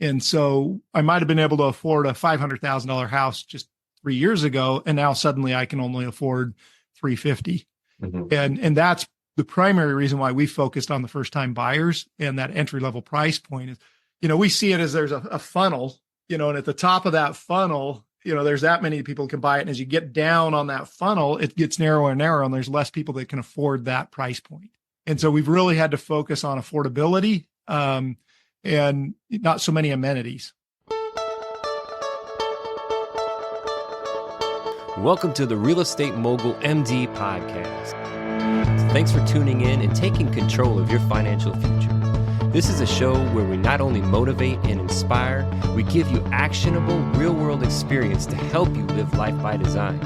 And so I might have been able to afford a $500,000 house just 3 years ago. And now suddenly I can only afford $350,000. And that's the primary reason why we focused on the first time buyers and that entry level price point is, we see it as there's a funnel, and at the top of that funnel, there's that many people can buy it. And as you get down on that funnel, it gets narrower and narrower, and there's less people that can afford that price point. And so we've really had to focus on affordability and not so many amenities. Welcome to the Real Estate Mogul MD podcast. Thanks for tuning in and taking control of your financial future. This is a show where we not only motivate and inspire, we give you actionable real-world experience to help you live life by design.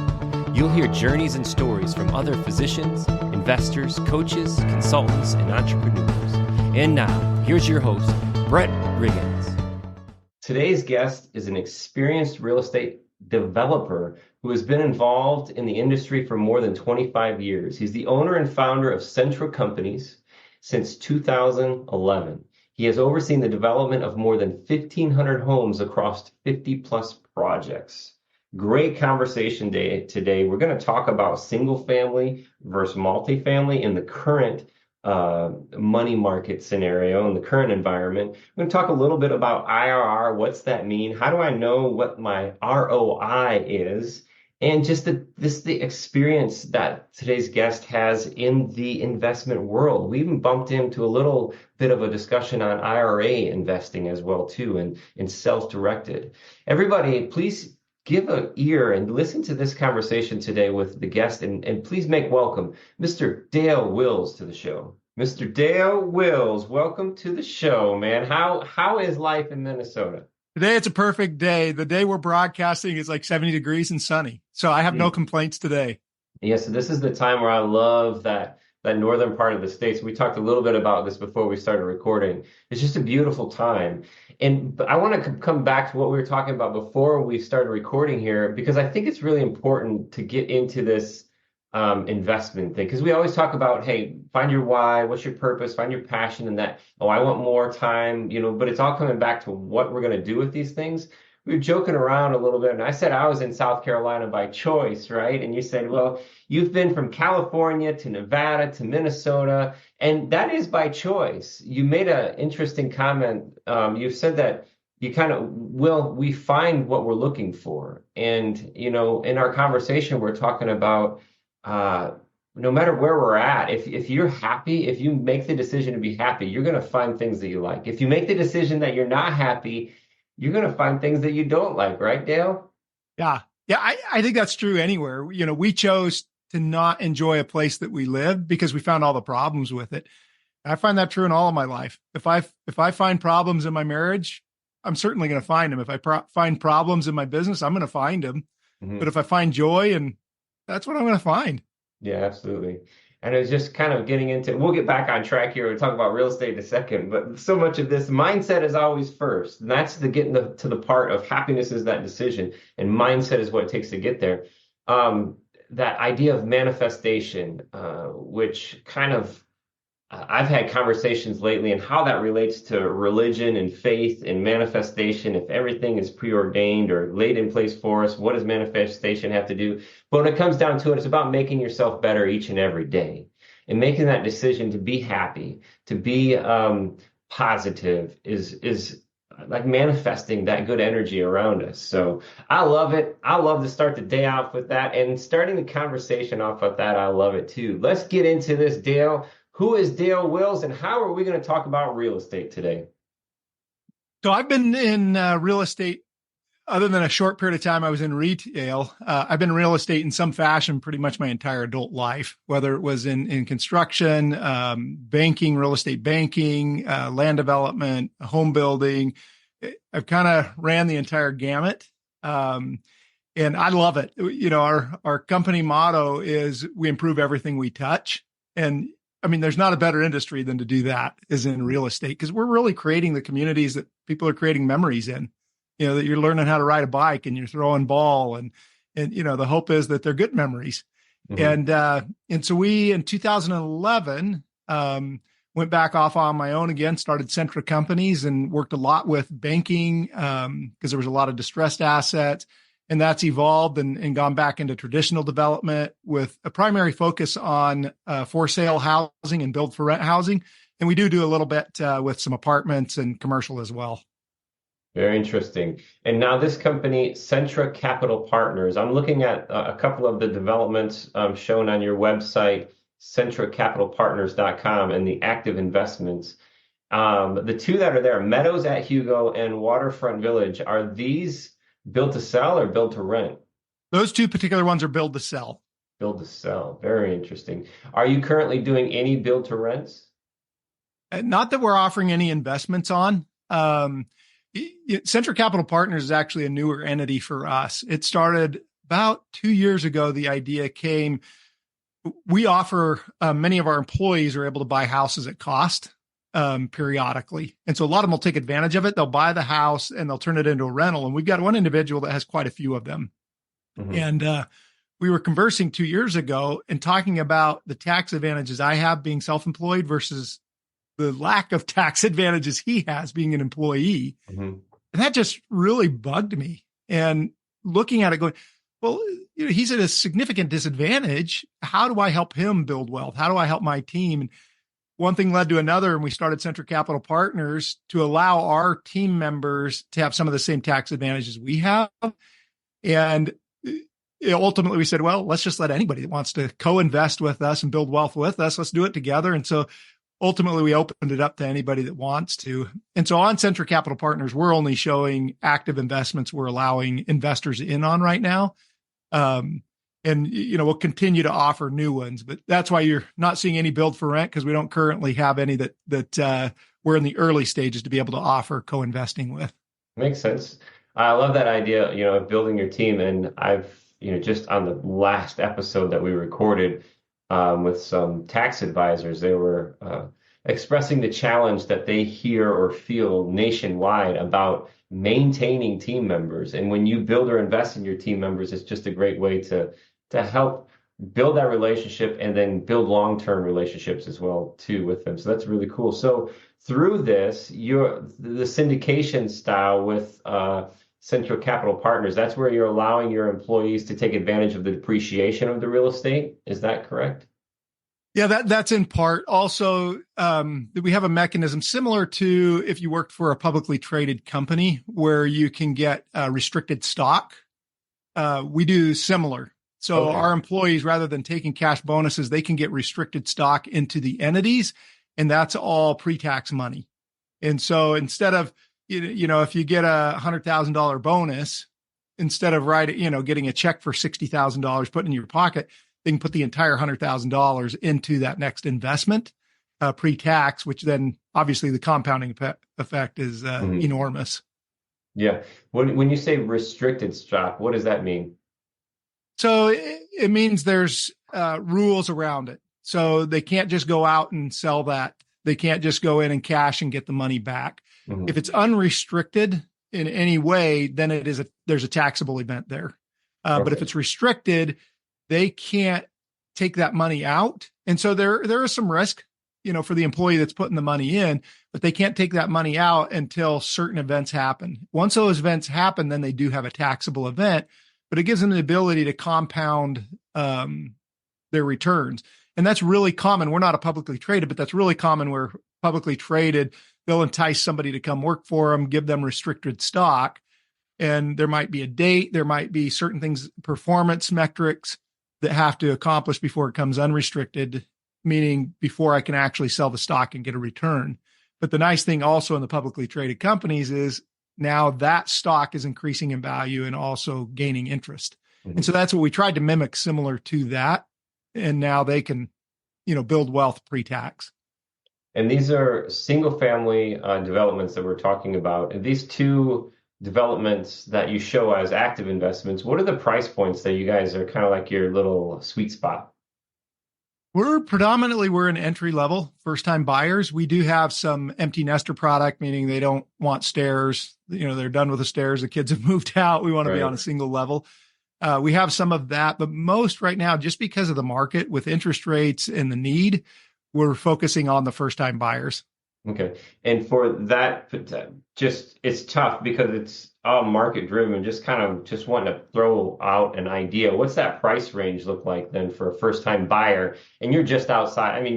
You'll hear journeys and stories from other physicians, investors, coaches, consultants, and entrepreneurs. And now, here's your host, Brett Riggins. Today's guest is an experienced real estate developer who has been involved in the industry for more than 25 years. He's the owner and founder of Centra Companies since 2011. He has overseen the development of more than 1,500 homes across 50 plus projects. Great conversation day today. We're going to talk about single family versus multifamily in the current money market scenario, in the current environment. We're going to talk a little bit about IRR. What's that mean? How do I know what my ROI is? And just the experience that today's guest has in the investment world. We even bumped into a little bit of a discussion on IRA investing as well too, and self-directed. Everybody, please give an ear and listen to this conversation today with the guest, and please make welcome Mr. Dale Wills to the show. Mr. Dale Wills, welcome to the show, man. How is life in Minnesota? Today, it's a perfect day. The day we're broadcasting is like 70 degrees and sunny. So I have no complaints today. Yeah, so this is the time where I love that northern part of the States. We talked a little bit about this before we started recording. It's just a beautiful time. But I want to come back to what we were talking about before we started recording here, because I think it's really important to get into this investment thing. Because we always talk about, hey, find your why, what's your purpose, find your passion, and that, I want more time, but it's all coming back to what we're going to do with these things. We were joking around a little bit, and I said I was in South Carolina by choice, right? And you said, well, you've been from California to Nevada to Minnesota, and that is by choice. You made an interesting comment. You said that you we find what we're looking for. And, in our conversation, we're talking about no matter where we're at, if you're happy, if you make the decision to be happy, you're going to find things that you like. If you make the decision that you're not happy, you're going to find things that you don't like, right, Dale? Yeah. I think that's true anywhere. We chose to not enjoy a place that we lived because we found all the problems with it. I find that true in all of my life. If I find problems in my marriage, I'm certainly going to find them. If I find problems in my business, I'm going to find them. Mm-hmm. But if I find joy, and that's what I'm going to find. Yeah, absolutely. And it's just kind of getting into, we'll get back on track here and talk about real estate in a second, but so much of this mindset is always first. And that's getting to the part of happiness is that decision, and mindset is what it takes to get there. That idea of manifestation, which kind of, I've had conversations lately and how that relates to religion and faith and manifestation. If everything is preordained or laid in place for us, what does manifestation have to do? But when it comes down to it, it's about making yourself better each and every day and making that decision to be happy, to be positive is like manifesting that good energy around us. So I love it. I love to start the day off with that, and starting the conversation off with that. I love it too. Let's get into this, Dale. Who is Dale Wills, and how are we going to talk about real estate today? So I've been in real estate, other than a short period of time I was in retail. I've been in real estate in some fashion pretty much my entire adult life, whether it was in construction, banking, real estate banking, land development, home building. I've kind of ran the entire gamut. And I love it. Our company motto is we improve everything we touch. And I mean, there's not a better industry than to do that is in real estate, because we're really creating the communities that people are creating memories in, that you're learning how to ride a bike and you're throwing ball and the hope is that they're good memories. Mm-hmm. And so we, in 2011, went back off on my own again, started Centra Companies and worked a lot with banking because there was a lot of distressed assets. And that's evolved and gone back into traditional development with a primary focus on for sale housing and build for rent housing. And we do a little bit with some apartments and commercial as well. Very interesting. And now this company, Centra Capital Partners, I'm looking at a couple of the developments shown on your website, centracapitalpartners.com, and the active investments. The two that are there, Meadows at Hugo and Waterfront Village, are these build to sell or build to rent? Those two particular ones are build to sell. Build to sell. Very interesting. Are you currently doing any build to rents? Not that we're offering any investments on. Centra Capital Partners is actually a newer entity for us. It started about 2 years ago. The idea came, we offer, many of our employees are able to buy houses at cost periodically. And so a lot of them will take advantage of it. They'll buy the house and they'll turn it into a rental. And we've got one individual that has quite a few of them. Mm-hmm. And we were conversing 2 years ago and talking about the tax advantages I have being self-employed versus the lack of tax advantages he has being an employee. Mm-hmm. And that just really bugged me. And looking at it going, well, he's at a significant disadvantage. How do I help him build wealth? How do I help my team? And one thing led to another, and we started Centra Capital Partners to allow our team members to have some of the same tax advantages we have. And ultimately we said, well, let's just let anybody that wants to co-invest with us and build wealth with us, let's do it together. And so ultimately we opened it up to anybody that wants to. And so on Centra Capital Partners, we're only showing active investments we're allowing investors in on right now. And, we'll continue to offer new ones, but that's why you're not seeing any build for rent, because we don't currently have any that we're in the early stages to be able to offer co-investing with. Makes sense. I love that idea, of building your team. And I've, just on the last episode that we recorded with some tax advisors, they were expressing the challenge that they hear or feel nationwide about maintaining team members. And when you build or invest in your team members, it's just a great way to help build that relationship and then build long-term relationships as well too with them. So that's really cool. So through this, the syndication style with Centra Capital Partners, that's where you're allowing your employees to take advantage of the depreciation of the real estate. Is that correct? Yeah, that's in part. Also, we have a mechanism similar to if you worked for a publicly traded company where you can get restricted stock. We do similar. So Our employees, rather than taking cash bonuses, they can get restricted stock into the entities, and that's all pre-tax money. And so instead of, if you get a $100,000 bonus, instead of getting a check for $60,000 put in your pocket, they can put the entire $100,000 into that next investment, pre-tax, which then obviously the compounding effect is enormous. Yeah. When you say restricted stock, what does that mean? So it means there's rules around it. So they can't just go out and sell that. They can't just go in and cash and get the money back. Mm-hmm. If it's unrestricted in any way, then there's a taxable event there. But if it's restricted, they can't take that money out. And so there is some risk, for the employee that's putting the money in, but they can't take that money out until certain events happen. Once those events happen, then they do have a taxable event, but it gives them the ability to compound their returns. And that's really common. We're not a publicly traded, but that's really common where publicly traded, they'll entice somebody to come work for them, give them restricted stock. And there might be a date, there might be certain things, performance metrics that have to accomplish before it comes unrestricted, meaning before I can actually sell the stock and get a return. But the nice thing also in the publicly traded companies is now that stock is increasing in value and also gaining interest. Mm-hmm. And so that's what we tried to mimic similar to that. And now they can, build wealth pre-tax. And these are single family developments that we're talking about. And these two developments that you show as active investments, what are the price points that you guys are kind of like your little sweet spot? We're an entry level first time buyers. We do have some empty nester product, meaning they don't want stairs. They're done with the stairs. The kids have moved out. We want to be on a single level. We have some of that, but most right now, just because of the market with interest rates and the need, we're focusing on the first-time buyers. Okay. And for that, just it's tough because it's all market driven. Just kind of just wanting to throw out an idea. What's that price range look like then for a first-time buyer? And you're just outside. I mean,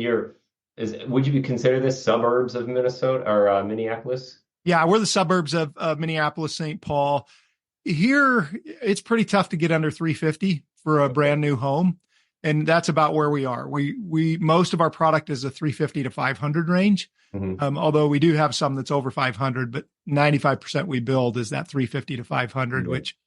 would you consider this suburbs of Minnesota or Minneapolis? Yeah, we're the suburbs of Minneapolis, St. Paul. Here, it's pretty tough to get under 350 for a brand new home. And that's about where we are. We most of our product is a 350 to 500 range. Mm-hmm. Although we do have some that's over 500, but 95% we build is that 350 to 500, mm-hmm. which,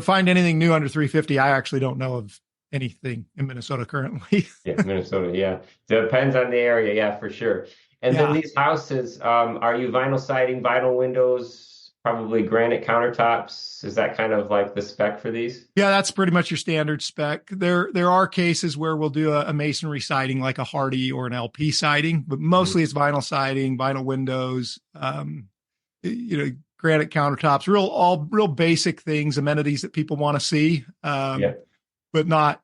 find anything new under 350. I actually don't know of anything in Minnesota currently. Yeah, Minnesota. Yeah. Depends on the area. Yeah, for sure. And then these houses, are you vinyl siding, vinyl windows, probably granite countertops? Is that kind of like the spec for these? Yeah, that's pretty much your standard spec. There are cases where we'll do a masonry siding like a Hardy or an LP siding, but mostly mm-hmm. it's vinyl siding, vinyl windows, granite countertops, real basic things, amenities that people want to see, but not,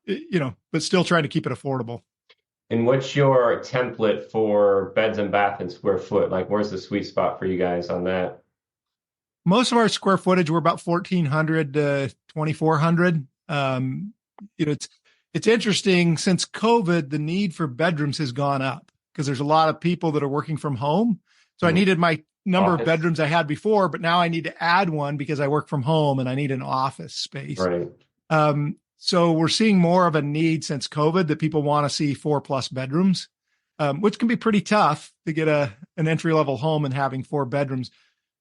but still trying to keep it affordable. And what's your template for beds and bath and square foot? Like, where's the sweet spot for you guys on that? Most of our square footage, we're about 1,400 to 2,400. It's interesting, since COVID, the need for bedrooms has gone up because there's a lot of people that are working from home. So I needed my number of bedrooms I had before, but now I need to add one because I work from home and I need an office space. Right. So we're seeing more of a need since COVID that people want to see 4+ bedrooms, which can be pretty tough to get an entry-level home and having 4 bedrooms.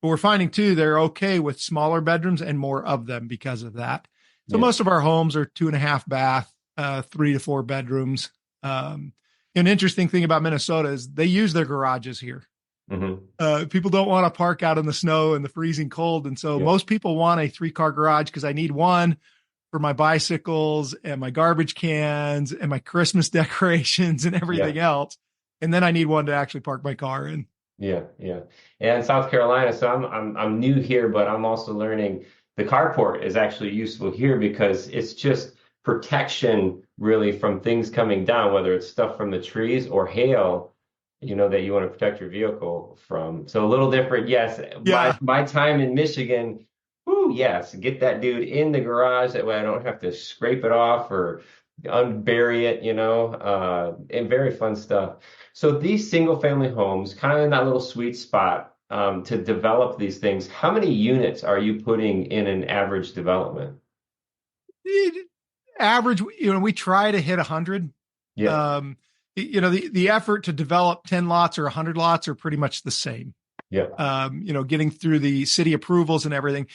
But we're finding too, they're okay with smaller bedrooms and more of them because of that. So most of our homes are 2.5 bath, 3 to 4 bedrooms. An interesting thing about Minnesota is they use their garages here. Mm-hmm. People don't want to park out in the snow and the freezing cold. And so most people want a 3-car garage because I need one for my bicycles and my garbage cans and my Christmas decorations and everything else. And then I need one to actually park my car in. Yeah. And South Carolina, so I'm new here, but I'm also learning the carport is actually useful here because it's just protection really from things coming down, whether it's stuff from the trees or hail, that you want to protect your vehicle from. So a little different. Yes. Yeah. My time in Michigan, yes, get that dude in the garage. That way I don't have to scrape it off or unbury it, and very fun stuff. So these single family homes, kind of in that little sweet spot to develop these things, how many units are you putting in an average development? Average, we try to hit 100. Yeah. The effort to develop 10 lots or 100 lots are pretty much the same. Yeah. Getting through the city approvals and everything.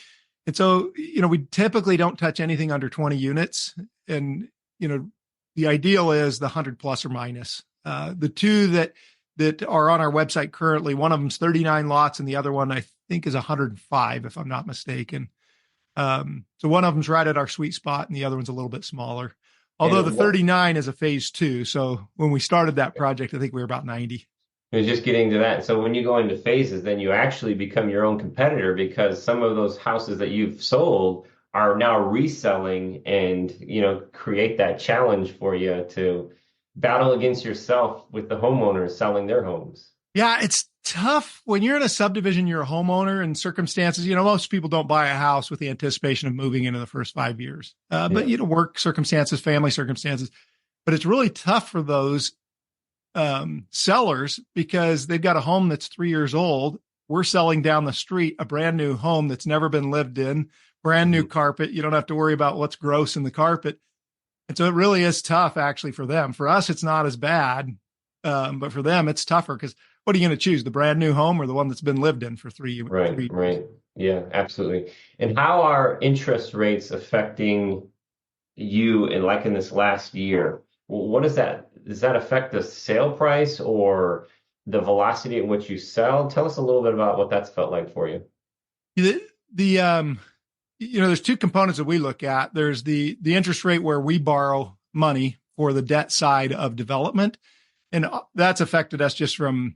And so, we typically don't touch anything under 20 units. And, the ideal is the 100 plus or minus. The two that are on our website currently, one of them's 39 lots and the other one I think is 105, if I'm not mistaken. So one of them's right at our sweet spot and the other one's a little bit smaller. Although the 39 is a phase 2. So when we started that project, I think we were about 90. It was just getting to that. So when you go into phases, then you actually become your own competitor because some of those houses that you've sold are now reselling and, create that challenge for you to battle against yourself with the homeowners selling their homes. Yeah, it's tough when you're in a subdivision, you're a homeowner and circumstances, most people don't buy a house with the anticipation of moving into the first 5 years. But, work circumstances, family circumstances, but it's really tough for those sellers because they've got a home that's 3 years old. We're selling down the street a brand new home that's never been lived in, brand new carpet. You don't have to worry about what's gross in the carpet. And so it really is tough actually for them. For us, it's not as bad. But for them, it's tougher because what are you going to choose? The brand new home or the one that's been lived in for 3 years? Right. Yeah, absolutely. And how are interest rates affecting you in this last year? What is that? Does that affect the sale price or the velocity at which you sell? Tell us a little bit about what that's felt like for you. There's 2 components that we look at. There's the interest rate where we borrow money for the debt side of development. And that's affected us just from,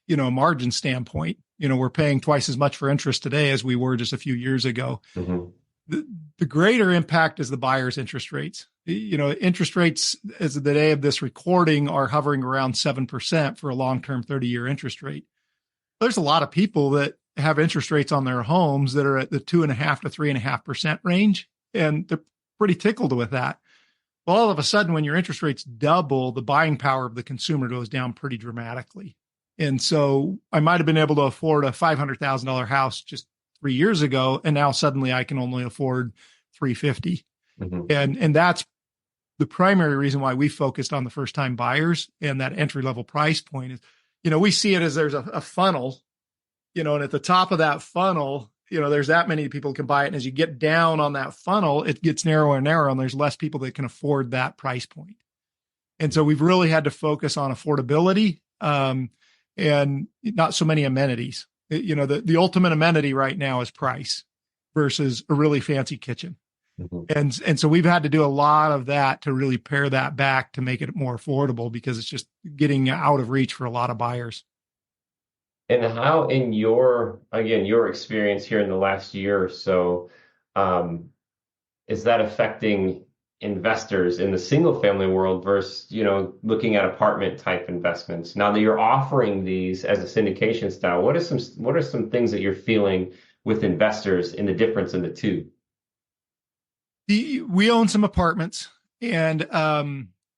a margin standpoint. We're paying twice as much for interest today as we were just a few years ago. Mm-hmm. The greater impact is the buyer's interest rates. Interest rates as of the day of this recording are hovering around 7% for a long-term 30-year interest rate. There's a lot of people that have interest rates on their homes that are at the 2.5% to 3.5% range, and they're pretty tickled with that. Well, all of a sudden, when your interest rates double, the buying power of the consumer goes down pretty dramatically. And so I might have been able to afford a $500,000 house just 3 years ago, and now suddenly I can only afford $350,000. Mm-hmm. And that's the primary reason why we focused on the first-time buyers and that entry-level price point is, we see it as there's a funnel, and at the top of that funnel, there's that many people can buy it. And as you get down on that funnel, it gets narrower and narrower, and there's less people that can afford that price point. And so we've really had to focus on affordability and not so many amenities. The ultimate amenity right now is price versus a really fancy kitchen. Mm-hmm. And so we've had to do a lot of that to really pare that back to make it more affordable because it's just getting out of reach for a lot of buyers. And how, in your experience here in the last year or so, is that affecting investors in the single family world versus, looking at apartment type investments? Now that you're offering these as a syndication style, what are some things that you're feeling with investors in the difference in the two? We own some apartments, and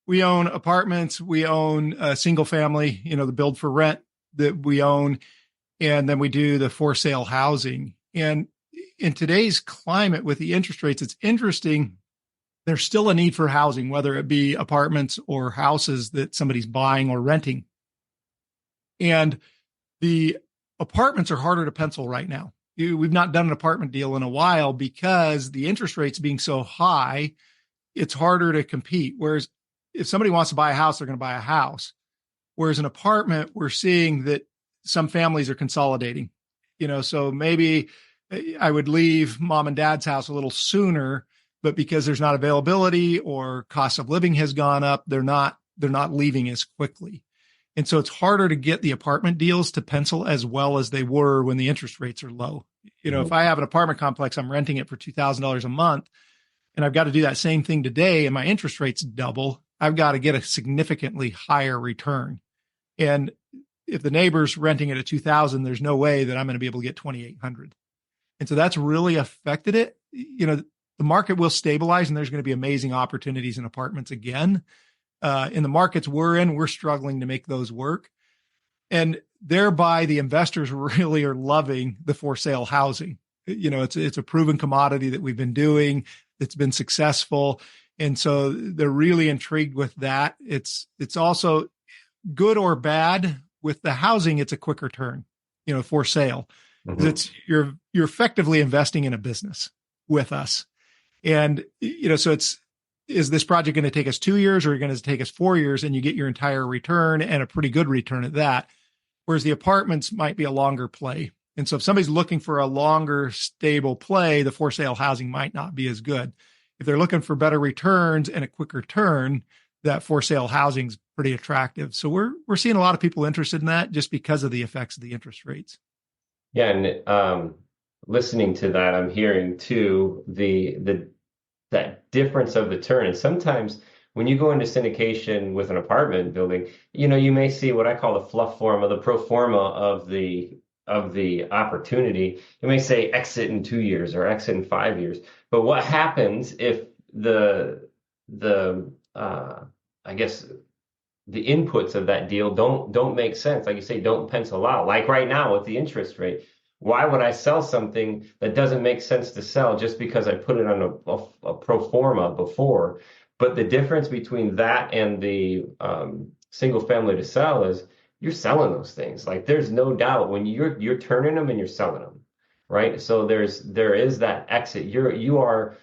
we own apartments. We own single family, the build for rent that we own, and then we do the for sale housing. And in today's climate with the interest rates, it's interesting. There's still a need for housing, whether it be apartments or houses that somebody's buying or renting. And the apartments are harder to pencil right now. We've not done an apartment deal in a while because the interest rates being so high, it's harder to compete. Whereas if somebody wants to buy a house, they're going to buy a house. Whereas an apartment, we're seeing that some families are consolidating, so maybe I would leave mom and dad's house a little sooner, but because there's not availability or cost of living has gone up, they're not leaving as quickly. And so it's harder to get the apartment deals to pencil as well as they were when the interest rates are low. If I have an apartment complex, I'm renting it for $2,000 a month, and I've got to do that same thing today, and my interest rates double, I've got to get a significantly higher return. And if the neighbor's renting it at $2,000, there's no way that I'm going to be able to get $2,800. And so that's really affected it. The market will stabilize, and there's going to be amazing opportunities in apartments again. In the markets we're in, we're struggling to make those work. And thereby the investors really are loving the for sale housing. It's a proven commodity that we've been doing. It's been successful. And so they're really intrigued with that. It's also good or bad with the housing. It's a quicker turn, for sale. Mm-hmm. It's you're effectively investing in a business with us. And, so is this project going to take us 2 years or going to take us 4 years, and you get your entire return and a pretty good return at that. Whereas the apartments might be a longer play. And so if somebody's looking for a longer, stable play, the for sale housing might not be as good. If they're looking for better returns and a quicker turn, that for sale housing is pretty attractive. So we're seeing a lot of people interested in that just because of the effects of the interest rates. Yeah. And listening to that, I'm hearing too, that difference of the turn. And sometimes when you go into syndication with an apartment building, you may see what I call the fluff form or the pro forma of the opportunity. You may say exit in 2 years or exit in 5 years. But what happens if the inputs of that deal don't make sense? Like you say, don't pencil out. Like right now with the interest rate, why would I sell something that doesn't make sense to sell just because I put it on a pro forma before? But the difference between that and the single family to sell is you're selling those things. Like there's no doubt when you're turning them and you're selling them, right? So there is that exit. You are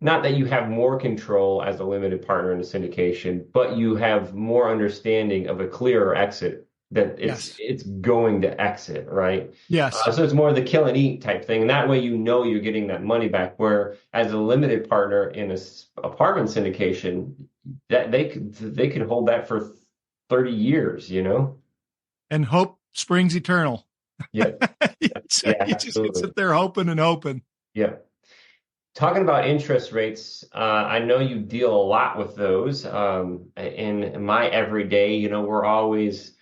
not that you have more control as a limited partner in a syndication, but you have more understanding of a clearer exit that it's going to exit, right? Yes. So it's more of the kill and eat type thing. And that way, you're getting that money back. Where as a limited partner in a apartment syndication, that they could hold that for 30 years, And hope springs eternal. Yeah. So you just sit there hoping and hoping. Yeah. Talking about interest rates, I know you deal a lot with those. In my everyday, we're always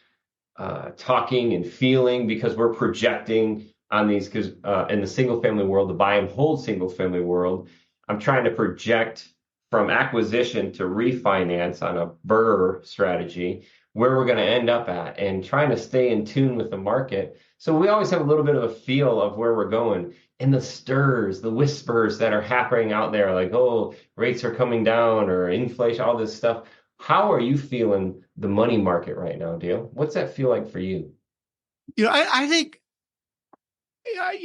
talking and feeling because we're projecting on these. Because in the single family world, the buy and hold single family world, I'm trying to project from acquisition to refinance on a burr strategy where we're going to end up at and trying to stay in tune with the market. So we always have a little bit of a feel of where we're going. And the stirs, the whispers that are happening out there, like, oh, rates are coming down or inflation, all this stuff. How are you feeling the money market right now, Dale? What's that feel like for you? I think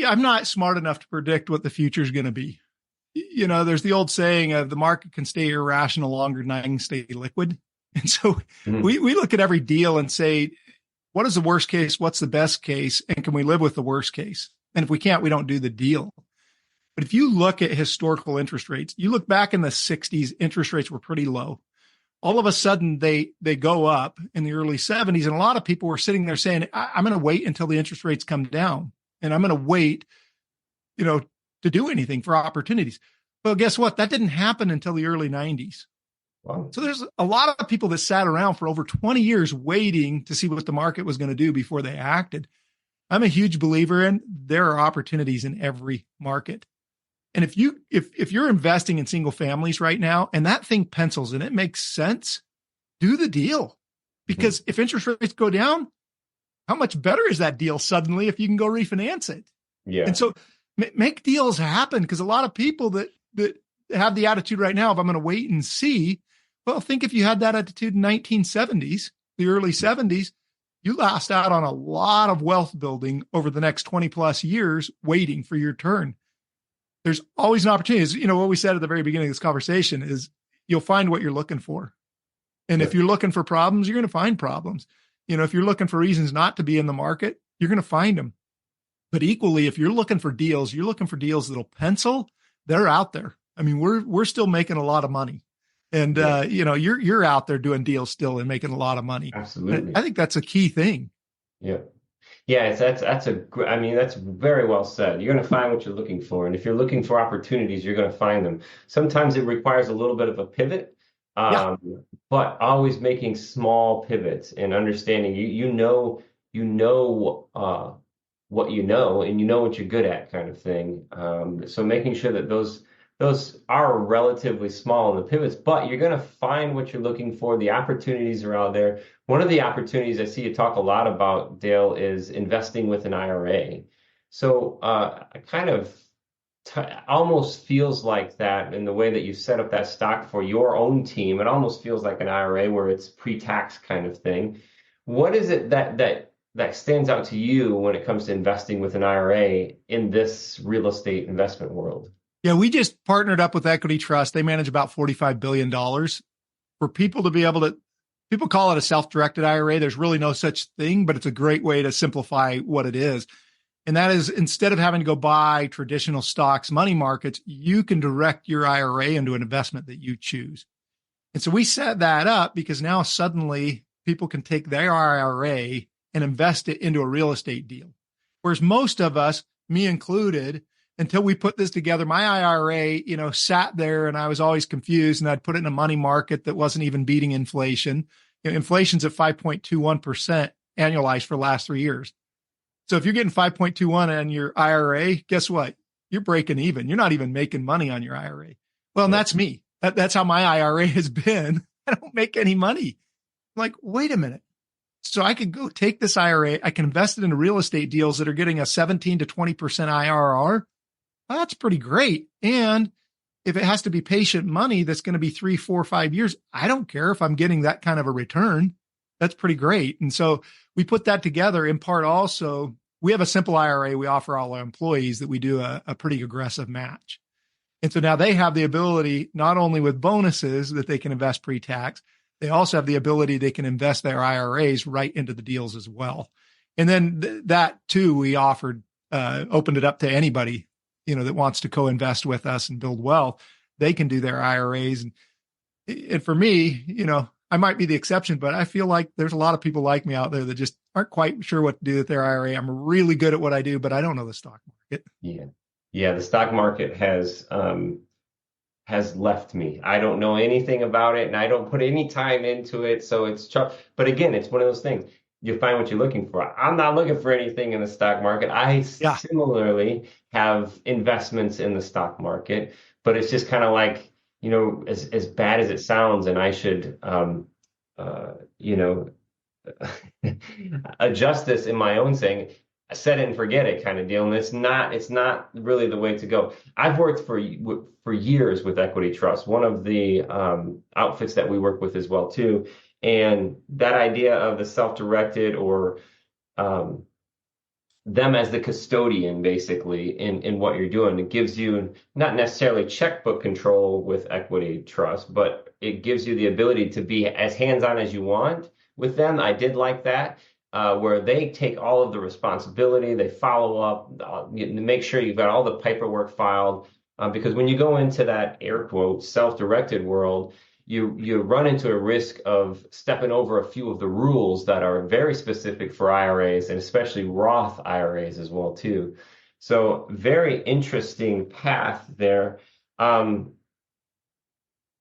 I'm not smart enough to predict what the future is going to be. There's the old saying of the market can stay irrational longer than I can stay liquid. And so we look at every deal and say, what is the worst case? What's the best case? And can we live with the worst case? And if we can't, we don't do the deal. But if you look at historical interest rates, you look back in the 60s, interest rates were pretty low. All of a sudden, they go up in the early 70s. And a lot of people were sitting there saying, I'm going to wait until the interest rates come down. And I'm going to wait, to do anything for opportunities. Well, guess what? That didn't happen until the early 90s. Wow. So there's a lot of people that sat around for over 20 years waiting to see what the market was going to do before they acted. I'm a huge believer in there are opportunities in every market. And if you're investing in single families right now and that thing pencils and it makes sense, do the deal. Because if interest rates go down, how much better is that deal suddenly if you can go refinance it? Yeah. And so make deals happen, because a lot of people that have the attitude right now of I'm going to wait and see. Well, think if you had that attitude in 1970s, the early 70s, you lost out on a lot of wealth building over the next 20 plus years waiting for your turn. There's always an opportunity. What we said at the very beginning of this conversation is you'll find what you're looking for. And if you're looking for problems, you're going to find problems. If you're looking for reasons not to be in the market, you're going to find them. But equally, if you're looking for deals that'll pencil, they're out there. I mean, we're still making a lot of money. And, you're out there doing deals still and making a lot of money. Absolutely. I think that's a key thing. Yeah. Yeah, that's very well said. You're going to find what you're looking for. And if you're looking for opportunities, you're going to find them. Sometimes it requires a little bit of a pivot, but always making small pivots and understanding you know what you know, and you know what you're good at, kind of thing. So making sure that those are relatively small in the pivots, but you're going to find what you're looking for. The opportunities are out there. One of the opportunities I see you talk a lot about, Dale, is investing with an IRA. So kind of almost feels like that in the way that you set up that stock for your own team. It almost feels like an IRA where it's pre-tax kind of thing. What is it that stands out to you when it comes to investing with an IRA in this real estate investment world? Yeah, we just partnered up with Equity Trust. They manage about $45 billion for people to be able to, people call it a self-directed IRA. There's really no such thing, but it's a great way to simplify what it is. And that is, instead of having to go buy traditional stocks, money markets, you can direct your IRA into an investment that you choose. And so we set that up because now suddenly people can take their IRA and invest it into a real estate deal. Whereas most of us, me included, until we put this together, my IRA, sat there and I was always confused, and I'd put it in a money market that wasn't even beating inflation. Inflation's at 5.21% annualized for the last 3 years. So if you're getting 5.21 on your IRA, guess what? You're breaking even. You're not even making money on your IRA. Well, and that's me. That's how my IRA has been. I don't make any money. I'm like, wait a minute. So I could go take this IRA, I can invest it into real estate deals that are getting a 17 to 20% IRR. Well, that's pretty great. And if it has to be patient money that's going to be 3, 4, 5 years, I don't care if I'm getting that kind of a return. That's pretty great. And so we put that together in part. Also, we have a simple IRA we offer all our employees that we do a pretty aggressive match. And so now they have the ability, not only with bonuses that they can invest pre-tax, they also have the ability they can invest their IRAs right into the deals as well. And then that too, we offered, opened it up to anybody, that wants to co-invest with us and build wealth. They can do their IRAs. And for me, I might be the exception, but I feel like there's a lot of people like me out there that just aren't quite sure what to do with their IRA. I'm really good at what I do, but I don't know the stock market. Yeah. Yeah, the stock market has left me. I don't know anything about it and I don't put any time into it. So it's tough. But again, it's one of those things. You find what you're looking for. I'm not looking for anything in the stock market. I Yeah. similarly have investments in the stock market, but it's just kind of like, as bad as it sounds, and I should, you know, adjust this in my own saying, set it and forget it kind of deal. And it's not really the way to go. I've worked for years with equity trust, one of the outfits that we work with as well too. And that idea of the self-directed or um, them as the custodian basically in what you're doing, it gives you not necessarily checkbook control with equity trust, but it gives you the ability to be as hands-on as you want with them. I did like that, where they take all of the responsibility, they follow up, make sure you've got all the paperwork filed, because when you go into that air quote self-directed world, you run into a risk of stepping over a few of the rules that are very specific for IRAs and especially Roth IRAs as well too. So very interesting path there.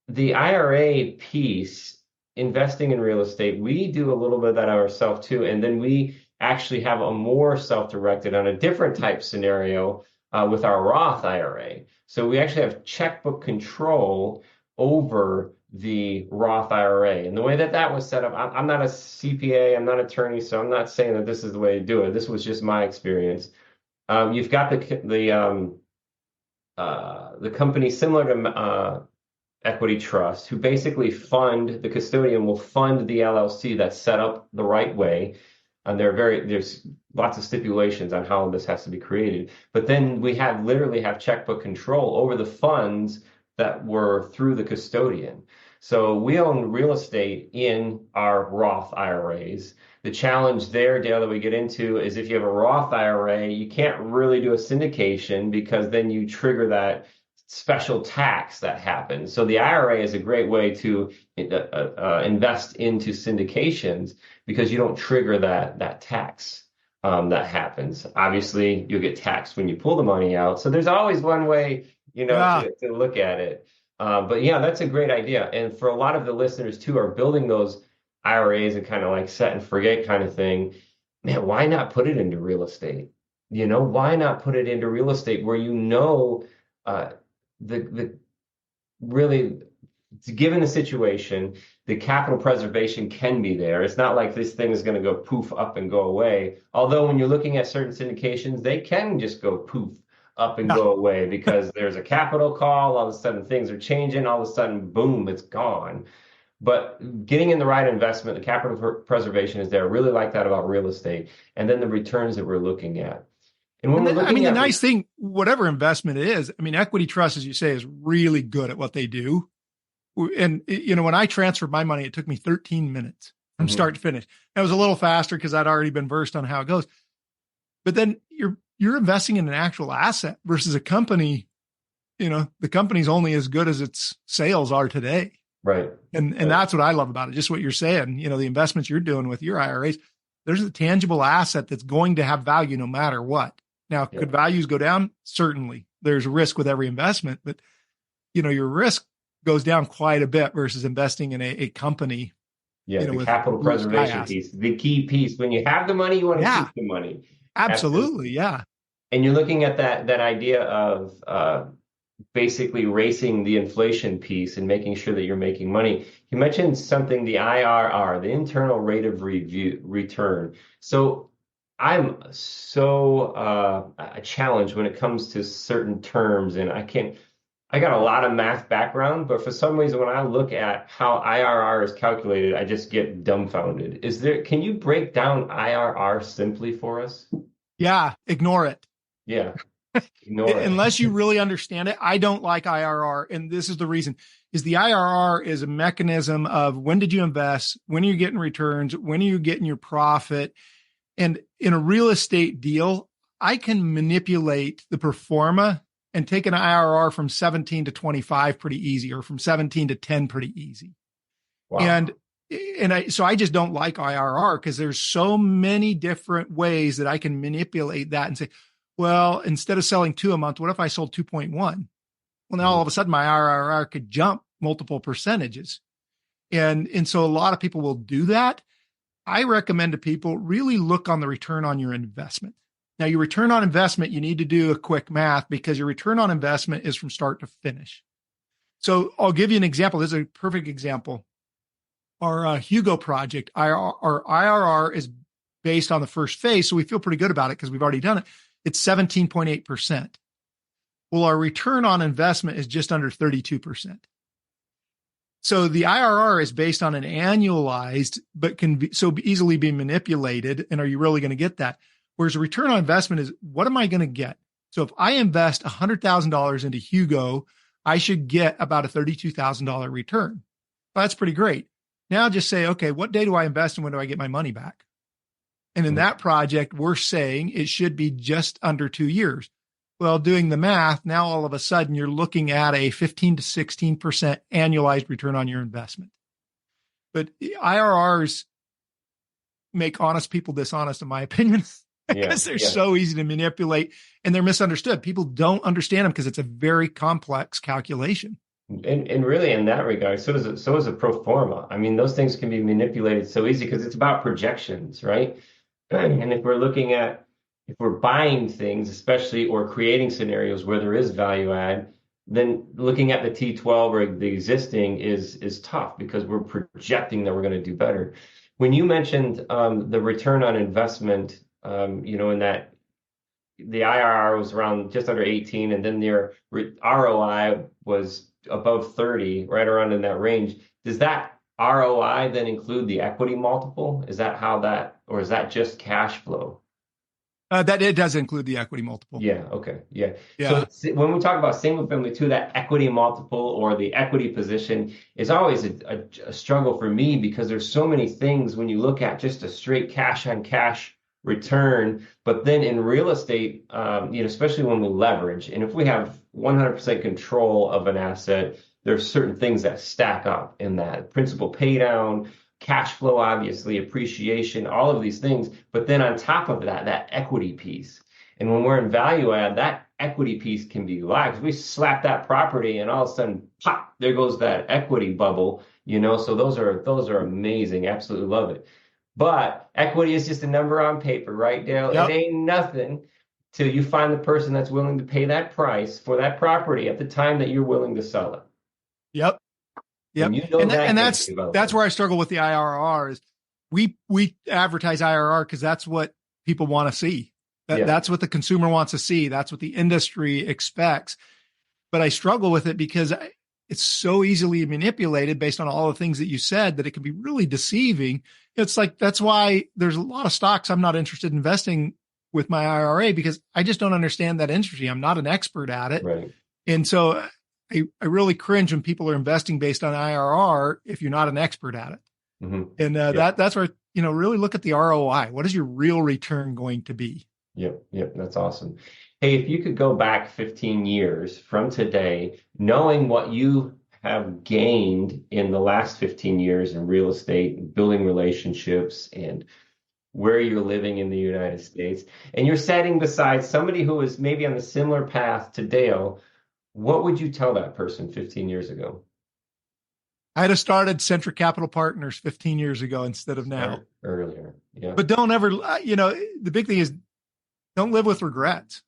The IRA piece, investing in real estate, we do a little bit of that ourselves too, and then we actually have a more self-directed on a different type scenario with our Roth IRA. So we actually have checkbook control over the Roth IRA. And the way that was set up, I'm not a CPA, I'm not an attorney, so I'm not saying that this is the way to do it. This was just my experience. You've got the company similar to equity trust, who basically the custodian will fund the LLC that's set up the right way. And there's lots of stipulations on how this has to be created. But then we literally have checkbook control over the funds that were through the custodian. So we own real estate in our Roth IRAs. The challenge there, Dale, that we get into is if you have a Roth IRA, you can't really do a syndication because then you trigger that special tax that happens. So the IRA is a great way to invest into syndications because you don't trigger that tax that happens. Obviously, you'll get taxed when you pull the money out. So there's always one way, to look at it. But yeah, that's a great idea. And for a lot of the listeners too are building those IRAs and kind of like set and forget kind of thing. Man, why not put it into real estate? Why not put it into real estate where the really, given the situation, the capital preservation can be there. It's not like this thing is going to go poof up and go away. Although when you're looking at certain syndications, they can just go poof up and go away because there's a capital call. All of a sudden things are changing. All of a sudden, boom, it's gone. But getting in the right investment, the capital preservation is there. I really like that about real estate. And then the returns that we're looking at. And when we're looking the nice thing, whatever investment it is, equity trust, as you say, is really good at what they do. And, when I transferred my money, it took me 13 minutes from start to finish. It was a little faster because I'd already been versed on how it goes. But then you're investing in an actual asset versus a company. The company's only as good as its sales are today. Right. And that's what I love about it. Just what you're saying, the investments you're doing with your IRAs, there's a tangible asset that's going to have value no matter what. Now, could values go down? Certainly. There's risk with every investment, but your risk goes down quite a bit versus investing in a company. Yeah, the capital preservation piece, the key piece. When you have the money, you want to keep the money. Absolutely, yeah. And you're looking at that idea of basically racing the inflation piece and making sure that you're making money. You mentioned something, the IRR, the internal rate of return. So I'm so a challenge when it comes to certain terms, and I got a lot of math background, but for some reason, when I look at how IRR is calculated, I just get dumbfounded. Can you break down IRR simply for us? Yeah, ignore it. Yeah. Ignore it. Unless you really understand it. I don't like IRR. And this is the reason is the IRR is a mechanism of when did you invest? When are you getting returns? When are you getting your profit? And in a real estate deal, I can manipulate the pro forma and take an IRR from 17 to 25 pretty easy, or from 17 to 10 pretty easy. Wow. So I just don't like IRR because there's so many different ways that I can manipulate that and say, Well, instead of selling 2 a month, what if I sold 2.1? Well, now Mhm. all of a sudden my IRR could jump multiple percentages. And so a lot of people will do that. I recommend to people really look on the return on your investment. Now, your return on investment, you need to do a quick math because your return on investment is from start to finish. So I'll give you an example. This is a perfect example. Our Hugo project, our IRR is based on the first phase. So we feel pretty good about it because we've already done it. It's 17.8%. Well, our return on investment is just under 32%. So the IRR is based on an annualized, but can be so easily be manipulated. And are you really going to get that? Whereas a return on investment is, what am I going to get? So if I invest $100,000 into Hugo, I should get about a $32,000 return. Well, that's pretty great. Now just say, okay, what day do I invest and when do I get my money back? And in that project, we're saying it should be just under 2 years. Well, doing the math, now all of a sudden you're looking at a 15 to 16% annualized return on your investment. But IRRs make honest people dishonest, in my opinion, because they're so easy to manipulate and they're misunderstood. People don't understand them because it's a very complex calculation. And really, in that regard, so is a pro forma. I mean, those things can be manipulated so easy because it's about projections, right? And if we're buying things, especially, or creating scenarios where there is value add, then looking at the T12 or the existing is tough because we're projecting that we're going to do better. When you mentioned the return on investment, in that the IRR was around just under 18, and then their ROI was above 30, right around in that range. Does that ROI then include the equity multiple? Is that or is that just cash flow? That it does include the equity multiple. Yeah. Okay. Yeah. So when we talk about single family too, that equity multiple or the equity position is always a struggle for me because there's so many things when you look at just a straight cash on cash return, but then in real estate, especially when we leverage, and if we have 100% control of an asset, there's certain things that stack up in that principal pay down, cash flow, obviously, appreciation, all of these things. But then on top of that, that equity piece. And when we're in value add, that equity piece can be lagged. We slap that property and all of a sudden, pop, there goes that equity bubble, so those are amazing. Absolutely love it. But equity is just a number on paper, right, Dale? Yep. It ain't nothing till you find the person that's willing to pay that price for that property at the time that you're willing to sell it. Yep. And that's where I struggle with the IRR is we advertise IRR because that's what people want to see. That's what the consumer wants to see. That's what the industry expects. But I struggle with it because it's so easily manipulated based on all the things that you said that it can be really deceiving. It's like, that's why there's a lot of stocks I'm not interested in investing with my IRA because I just don't understand that industry. I'm not an expert at it. Right. And so I really cringe when people are investing based on IRR if you're not an expert at it. Mm-hmm. And that's where, really look at the ROI. What is your real return going to be? Yep. That's awesome. Hey, if you could go back 15 years from today, knowing what you have gained in the last 15 years in real estate, and building relationships, and where you're living in the United States, and you're sitting beside somebody who is maybe on a similar path to Dale, what would you tell that person 15 years ago? I'd have started Centra Capital Partners 15 years ago instead of now. Earlier, yeah. But don't ever, the big thing is don't live with regrets.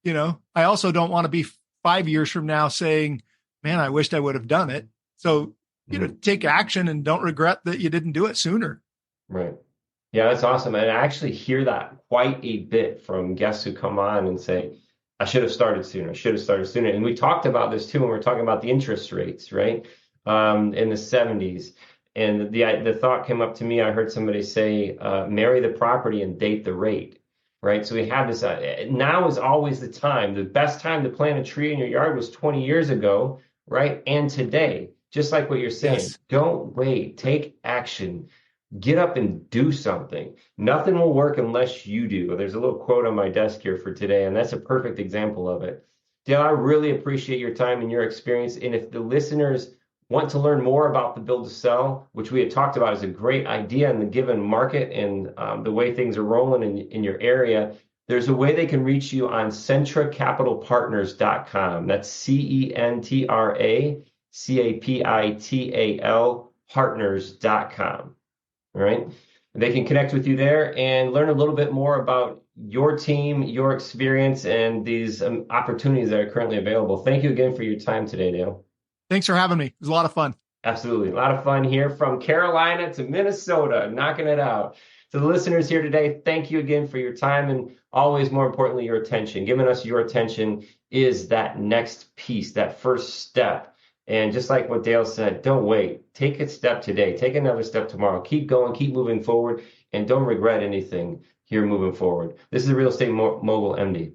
I also don't want to be 5 years from now saying, man, I wished I would have done it. So, take action and don't regret that you didn't do it sooner. Right. Yeah, that's awesome. And I actually hear that quite a bit from guests who come on and say, I should have started sooner. And we talked about this too when we were talking about the interest rates, right? In the 70s. And the thought came up to me, I heard somebody say, marry the property and date the rate, right? So we have this, now is always the time. The best time to plant a tree in your yard was 20 years ago, right? And today, just like what you're saying, Don't wait, take action. Get up and do something. Nothing will work unless you do. There's a little quote on my desk here for today, and that's a perfect example of it. Dale, I really appreciate your time and your experience. And if the listeners want to learn more about the build to sell, which we had talked about is a great idea in the given market and the way things are rolling in your area, there's a way they can reach you on CentraCapitalPartners.com. That's CentraCapital Partners.com. All right. They can connect with you there and learn a little bit more about your team, your experience, and these opportunities that are currently available. Thank you again for your time today, Dale. Thanks for having me. It was a lot of fun. Absolutely. A lot of fun here from Carolina to Minnesota, knocking it out. To the listeners here today, thank you again for your time and always, more importantly, your attention. Giving us your attention is that next piece, that first step. And just like what Dale said, don't wait. Take a step today. Take another step tomorrow. Keep going. Keep moving forward. And don't regret anything here moving forward. This is the Real Estate Mogul MD.